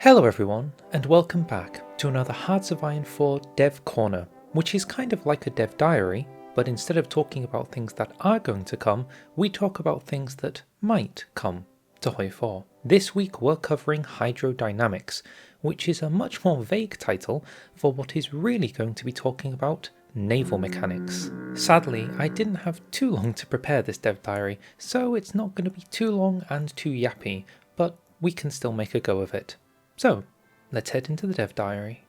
Hello everyone, and welcome back to another Hearts of Iron 4 Dev Corner, which is kind of like a dev diary, but instead of talking about things that are going to come, we talk about things that might come to Hoi 4. This week we're covering hydrodynamics, which is a much more vague title for what is really going to be talking about naval mechanics. Sadly, I didn't have too long to prepare this dev diary, so it's not going to be too long and too yappy, but we can still make a go of it. So, let's head into the dev diary.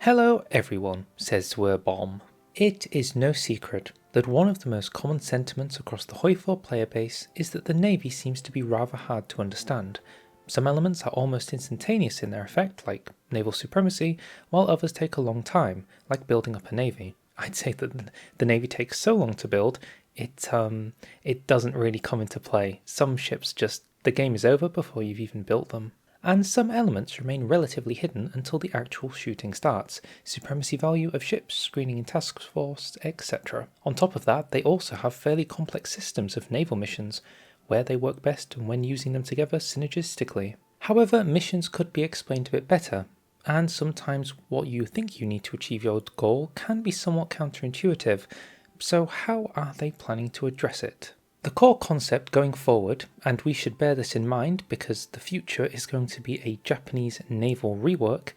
Hello everyone, says Bomb. It is no secret that one of the most common sentiments across the Hoi 4 player base is that the Navy seems to be rather hard to understand. Some elements are almost instantaneous in their effect, like naval supremacy, while others take a long time, like building up a navy. I'd say that the Navy takes so long to build, it doesn't really come into play. Some ships the game is over before you've even built them. And some elements remain relatively hidden until the actual shooting starts, supremacy value of ships, screening in task force, etc. On top of that, they also have fairly complex systems of naval missions, where they work best and when using them together synergistically. However, missions could be explained a bit better, and sometimes what you think you need to achieve your goal can be somewhat counterintuitive, so how are they planning to address it? The core concept going forward, and we should bear this in mind because the future is going to be a Japanese naval rework,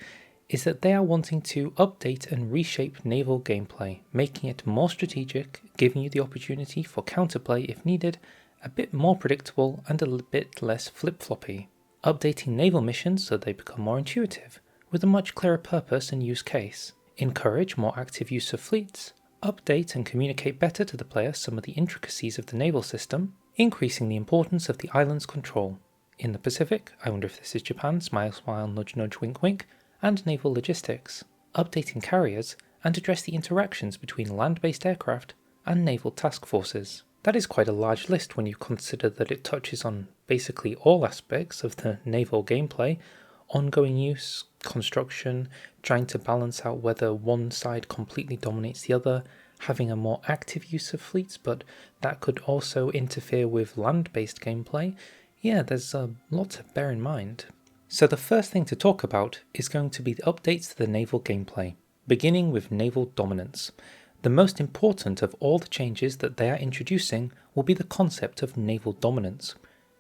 is that they are wanting to update and reshape naval gameplay, making it more strategic, giving you the opportunity for counterplay if needed, a bit more predictable and a bit less flip-floppy. Updating naval missions so they become more intuitive, with a much clearer purpose and use case. Encourage more active use of fleets. Update and communicate better to the player some of the intricacies of the naval system, increasing the importance of the island's control. In the Pacific, I wonder if this is Japan, smile smile, nudge nudge, wink wink, and naval logistics. Updating carriers and address the interactions between land-based aircraft and naval task forces. That is quite a large list when you consider that it touches on basically all aspects of the naval gameplay, ongoing use, construction, trying to balance out whether one side completely dominates the other, having a more active use of fleets, but that could also interfere with land-based gameplay. Yeah, there's a lot to bear in mind. So the first thing to talk about is going to be the updates to the naval gameplay, beginning with naval dominance. The most important of all the changes that they are introducing will be the concept of naval dominance.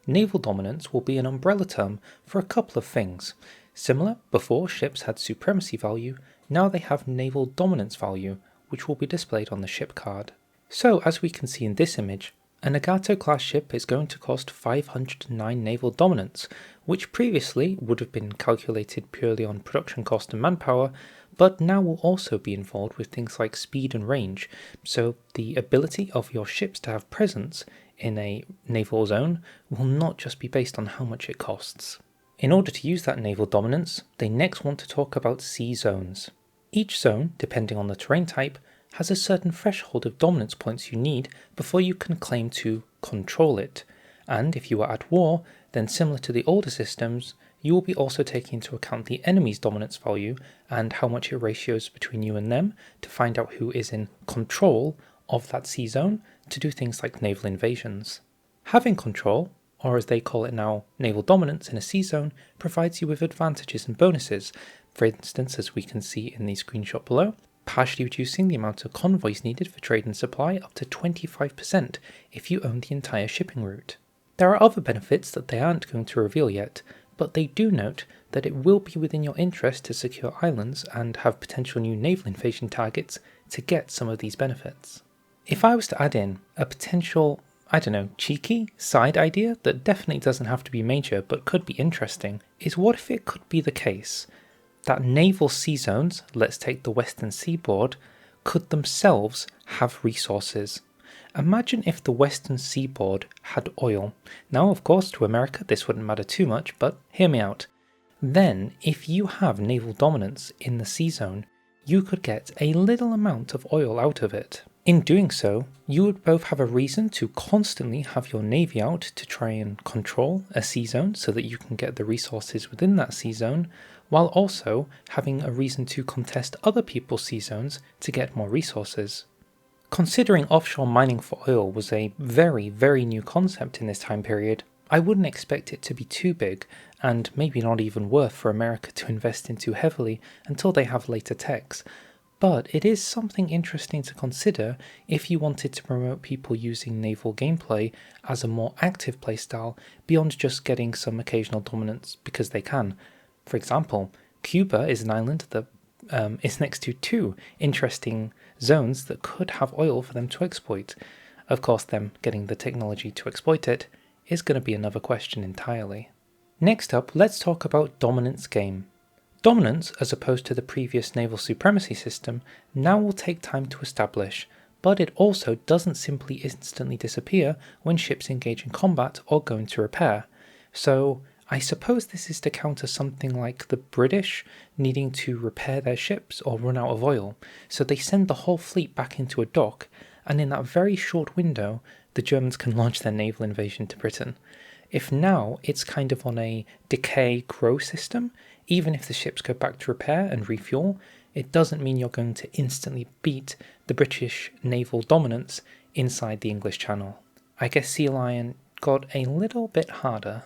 Naval dominance will be an umbrella term for a couple of things. Similar, before ships had supremacy value, now they have naval dominance value, which will be displayed on the ship card. So as we can see in this image, a Nagato class ship is going to cost 509 naval dominance, which previously would have been calculated purely on production cost and manpower, but now will also be involved with things like speed and range, so the ability of your ships to have presence in a naval zone will not just be based on how much it costs. In order to use that naval dominance, they next want to talk about sea zones. Each zone, depending on the terrain type, has a certain threshold of dominance points you need before you can claim to control it, and if you are at war, then similar to the older systems, you will be also taking into account the enemy's dominance value and how much it ratios between you and them to find out who is in control of that sea zone to do things like naval invasions. Having control, or as they call it now, naval dominance in a sea zone, provides you with advantages and bonuses, for instance as we can see in the screenshot below, partially reducing the amount of convoys needed for trade and supply up to 25% if you own the entire shipping route. There are other benefits that they aren't going to reveal yet, but they do note that it will be within your interest to secure islands and have potential new naval invasion targets to get some of these benefits. If I was to add in a potential, cheeky side idea that definitely doesn't have to be major but could be interesting, is what if it could be the case that naval sea zones, let's take the western seaboard, could themselves have resources. Imagine if the western seaboard had oil. Now, of course, to America this wouldn't matter too much, but hear me out. Then, if you have naval dominance in the sea zone, you could get a little amount of oil out of it. In doing so, you would both have a reason to constantly have your navy out to try and control a sea zone so that you can get the resources within that sea zone, while also having a reason to contest other people's sea zones to get more resources. Considering offshore mining for oil was a very, very new concept in this time period, I wouldn't expect it to be too big, and maybe not even worth for America to invest into heavily until they have later techs. But it is something interesting to consider if you wanted to promote people using naval gameplay as a more active playstyle beyond just getting some occasional dominance because they can. For example, Cuba is an island that is next to two interesting zones that could have oil for them to exploit. Of course, them getting the technology to exploit it is going to be another question entirely. Next up, let's talk about dominance game. Dominance, as opposed to the previous naval supremacy system, now will take time to establish, but it also doesn't simply instantly disappear when ships engage in combat or go into repair. So I suppose this is to counter something like the British needing to repair their ships or run out of oil, so they send the whole fleet back into a dock, and in that very short window, the Germans can launch their naval invasion to Britain. If now it's kind of on a decay-grow system, even if the ships go back to repair and refuel, it doesn't mean you're going to instantly beat the British naval dominance inside the English Channel. I guess Sea Lion got a little bit harder.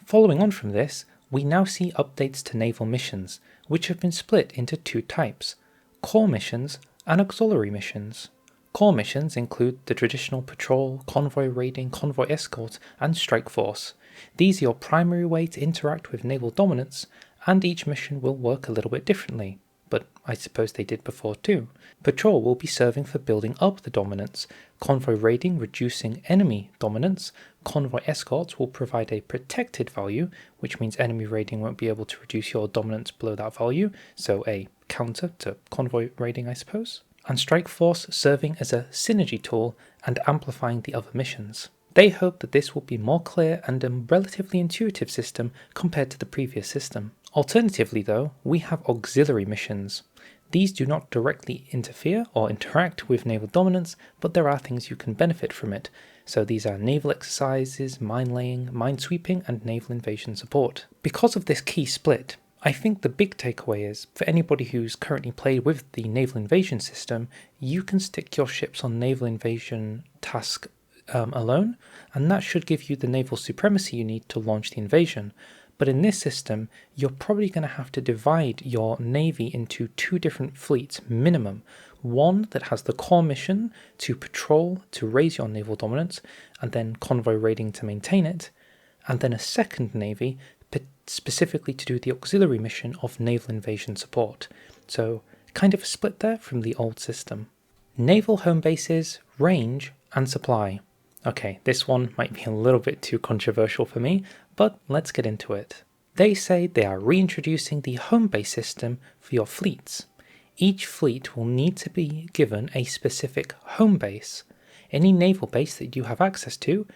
Following on from this, we now see updates to naval missions, which have been split into two types: core missions and auxiliary missions. Core missions include the traditional patrol, convoy raiding, convoy escort, and strike force. These are your primary way to interact with naval dominance, and each mission will work a little bit differently, but I suppose they did before too. Patrol will be serving for building up the dominance, convoy raiding reducing enemy dominance, convoy escorts will provide a protected value, which means enemy raiding won't be able to reduce your dominance below that value, so a counter to convoy raiding I suppose. And Strike Force serving as a synergy tool and amplifying the other missions. They hope that this will be more clear and a relatively intuitive system compared to the previous system. Alternatively though, we have auxiliary missions. These do not directly interfere or interact with naval dominance, but there are things you can benefit from it. So these are naval exercises, mine laying, mine sweeping, and naval invasion support. Because of this key split, I think the big takeaway is, for anybody who's currently played with the naval invasion system, you can stick your ships on naval invasion task alone, and that should give you the naval supremacy you need to launch the invasion. But in this system, you're probably going to have to divide your navy into two different fleets minimum. One that has the core mission to patrol to raise your naval dominance, and then convoy raiding to maintain it, and then a second navy specifically to do the auxiliary mission of naval invasion support. So kind of a split there from the old system. Naval home bases, range, and supply. Okay, this one might be a little bit too controversial for me, but let's get into it. They say they are reintroducing the home base system for your fleets. Each fleet will need to be given a specific home base. Any naval base that you have access to,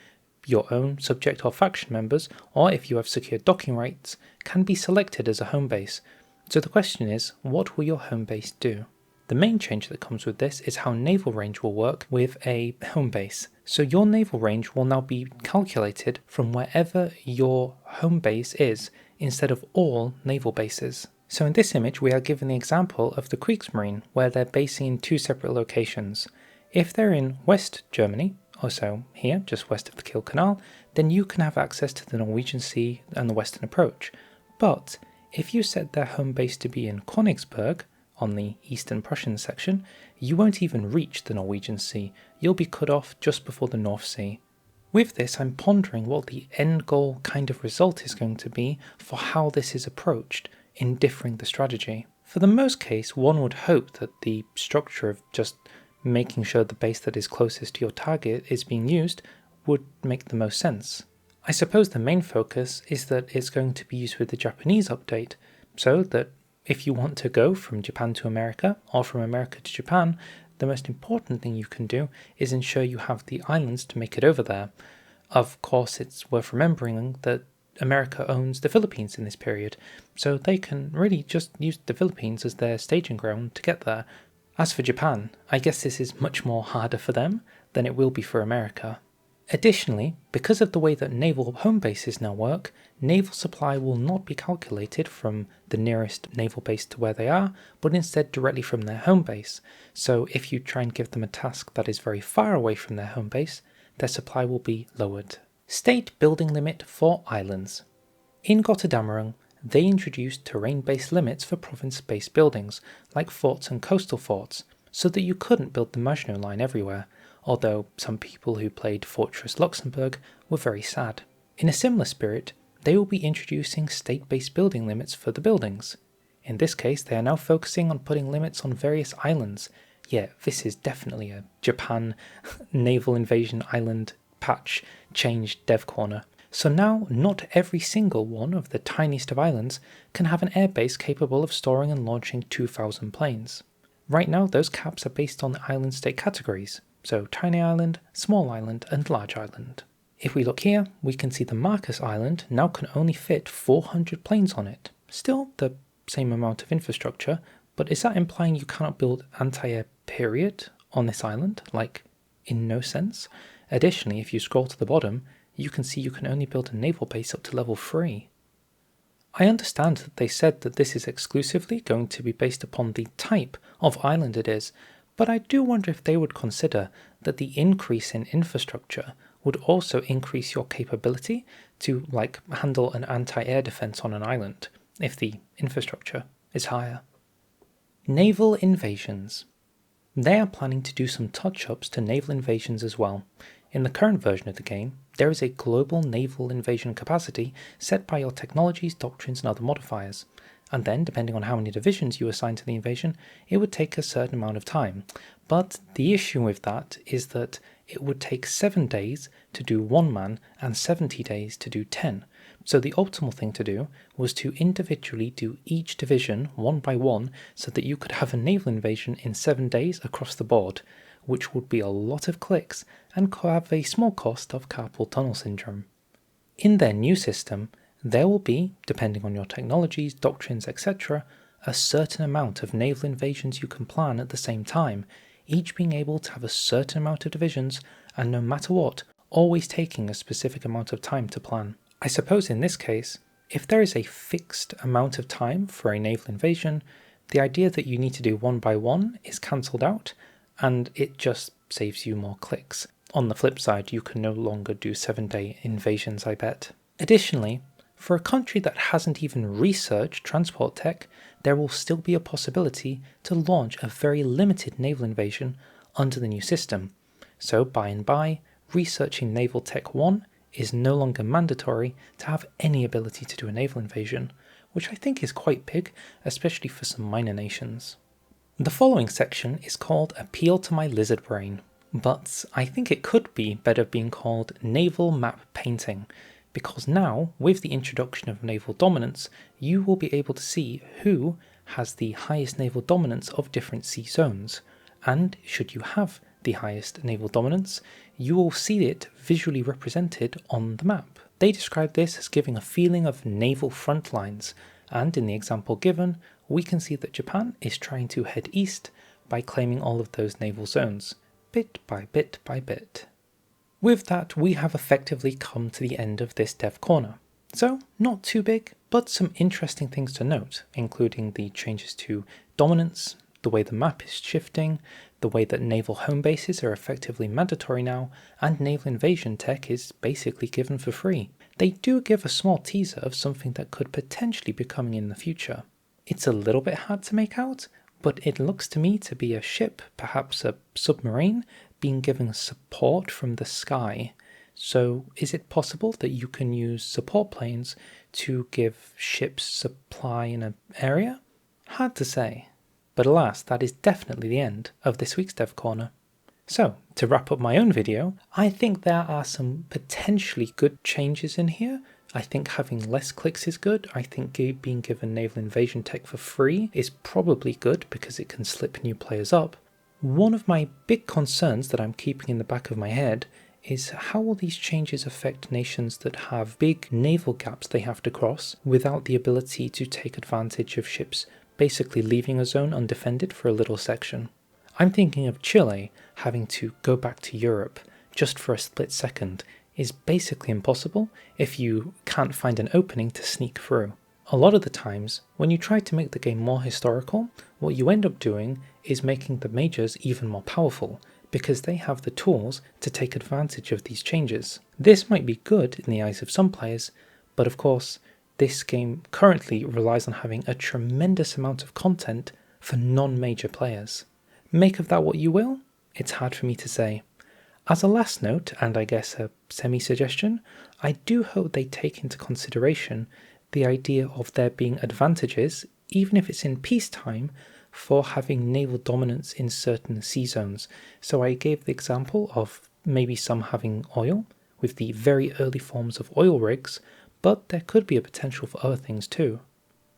your own subject or faction members, or if you have secured docking rights, can be selected as a home base. So the question is, what will your home base do? The main change that comes with this is how naval range will work with a home base. So your naval range will now be calculated from wherever your home base is, instead of all naval bases. So in this image we are given the example of the Kriegsmarine, where they're basing in two separate locations. If they're in West Germany, also here, just west of the Kiel Canal, then you can have access to the Norwegian Sea and the Western Approach. But if you set their home base to be in Königsberg, on the Eastern Prussian section, you won't even reach the Norwegian Sea. You'll be cut off just before the North Sea. With this, I'm pondering what the end goal kind of result is going to be for how this is approached in differing the strategy. For the most case, one would hope that the structure of just making sure the base that is closest to your target is being used would make the most sense. I suppose the main focus is that it's going to be used with the Japanese update, so that if you want to go from Japan to America, or from America to Japan, the most important thing you can do is ensure you have the islands to make it over there. Of course, it's worth remembering that America owns the Philippines in this period, so they can really just use the Philippines as their staging ground to get there. As for Japan, I guess this is much more harder for them than it will be for America. Additionally, because of the way that naval home bases now work, naval supply will not be calculated from the nearest naval base to where they are, but instead directly from their home base. So if you try and give them a task that is very far away from their home base, their supply will be lowered. State building limit for islands. In Gotterdammerung, they introduced terrain-based limits for province-based buildings, like forts and coastal forts, so that you couldn't build the Maginot Line everywhere, although some people who played Fortress Luxembourg were very sad. In a similar spirit, they will be introducing state-based building limits for the buildings. In this case, they are now focusing on putting limits on various islands. Yeah, this is definitely a Japan naval invasion island patch change dev corner. So now, not every single one of the tiniest of islands can have an airbase capable of storing and launching 2,000 planes. Right now, those caps are based on the island state categories, so tiny island, small island, and large island. If we look here, we can see the Marcus Island now can only fit 400 planes on it. Still the same amount of infrastructure, but is that implying you cannot build anti-air period on this island? Like, in no sense? Additionally, if you scroll to the bottom, you can see you can only build a naval base up to level 3. I understand that they said that this is exclusively going to be based upon the type of island it is, but I do wonder if they would consider that the increase in infrastructure would also increase your capability to, like, handle an anti-air defense on an island, if the infrastructure is higher. Naval invasions. They are planning to do some touch-ups to naval invasions as well. In the current version of the game, there is a global naval invasion capacity set by your technologies, doctrines, and other modifiers, and then, depending on how many divisions you assign to the invasion, it would take a certain amount of time. But the issue with that is that it would take 7 days to do 1 man and 70 days to do 10. So the optimal thing to do was to individually do each division one by one so that you could have a naval invasion in 7 days across the board, which would be a lot of clicks and have a small cost of carpal tunnel syndrome. In their new system, there will be, depending on your technologies, doctrines, etc., a certain amount of naval invasions you can plan at the same time, each being able to have a certain amount of divisions, and no matter what, always taking a specific amount of time to plan. I suppose in this case, if there is a fixed amount of time for a naval invasion, the idea that you need to do one by one is cancelled out, and it just saves you more clicks. On the flip side, you can no longer do 7-day invasions, I bet. Additionally, for a country that hasn't even researched transport tech, there will still be a possibility to launch a very limited naval invasion under the new system. So by and by, researching Naval Tech 1 is no longer mandatory to have any ability to do a naval invasion, which I think is quite big, especially for some minor nations. The following section is called Appeal to My Lizard Brain, but I think it could be better being called Naval Map Painting, because now, with the introduction of naval dominance, you will be able to see who has the highest naval dominance of different sea zones, and should you have the highest naval dominance, you will see it visually represented on the map. They describe this as giving a feeling of naval front lines, and in the example given, we can see that Japan is trying to head east by claiming all of those naval zones, bit by bit by bit. With that, we have effectively come to the end of this dev corner. So, not too big, but some interesting things to note, including the changes to dominance, the way the map is shifting, the way that naval home bases are effectively mandatory now, and naval invasion tech is basically given for free. They do give a small teaser of something that could potentially be coming in the future. It's a little bit hard to make out, but it looks to me to be a ship, perhaps a submarine, being given support from the sky. So is it possible that you can use support planes to give ships supply in an area? Hard to say. But alas, that is definitely the end of this week's Dev Corner. So, to wrap up my own video, I think there are some potentially good changes in here. I think having less clicks is good. I think being given naval invasion tech for free is probably good because it can slip new players up. One of my big concerns that I'm keeping in the back of my head is how will these changes affect nations that have big naval gaps they have to cross without the ability to take advantage of ships basically leaving a zone undefended for a little section. I'm thinking of Chile having to go back to Europe just for a split second is basically impossible if you can't find an opening to sneak through. A lot of the times, when you try to make the game more historical, what you end up doing is making the majors even more powerful, because they have the tools to take advantage of these changes. This might be good in the eyes of some players, but of course, this game currently relies on having a tremendous amount of content for non-major players. Make of that what you will, it's hard for me to say. As a last note, and I guess a semi-suggestion, I do hope they take into consideration the idea of there being advantages, even if it's in peacetime, for having naval dominance in certain sea zones. So I gave the example of maybe some having oil, with the very early forms of oil rigs, but there could be a potential for other things too.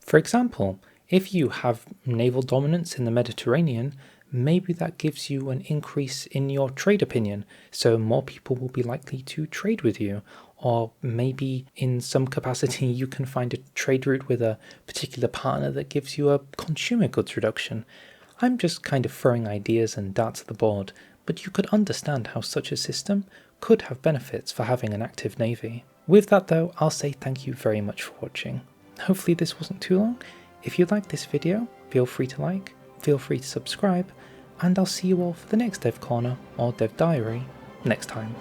For example, if you have naval dominance in the Mediterranean, maybe that gives you an increase in your trade opinion, so more people will be likely to trade with you. Or maybe in some capacity you can find a trade route with a particular partner that gives you a consumer goods reduction. I'm just kind of throwing ideas and darts at the board, but you could understand how such a system could have benefits for having an active navy. With that though, I'll say thank you very much for watching. Hopefully this wasn't too long. If you liked this video, feel free to like, feel free to subscribe, and I'll see you all for the next Dev Corner or Dev Diary next time.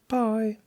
Bye!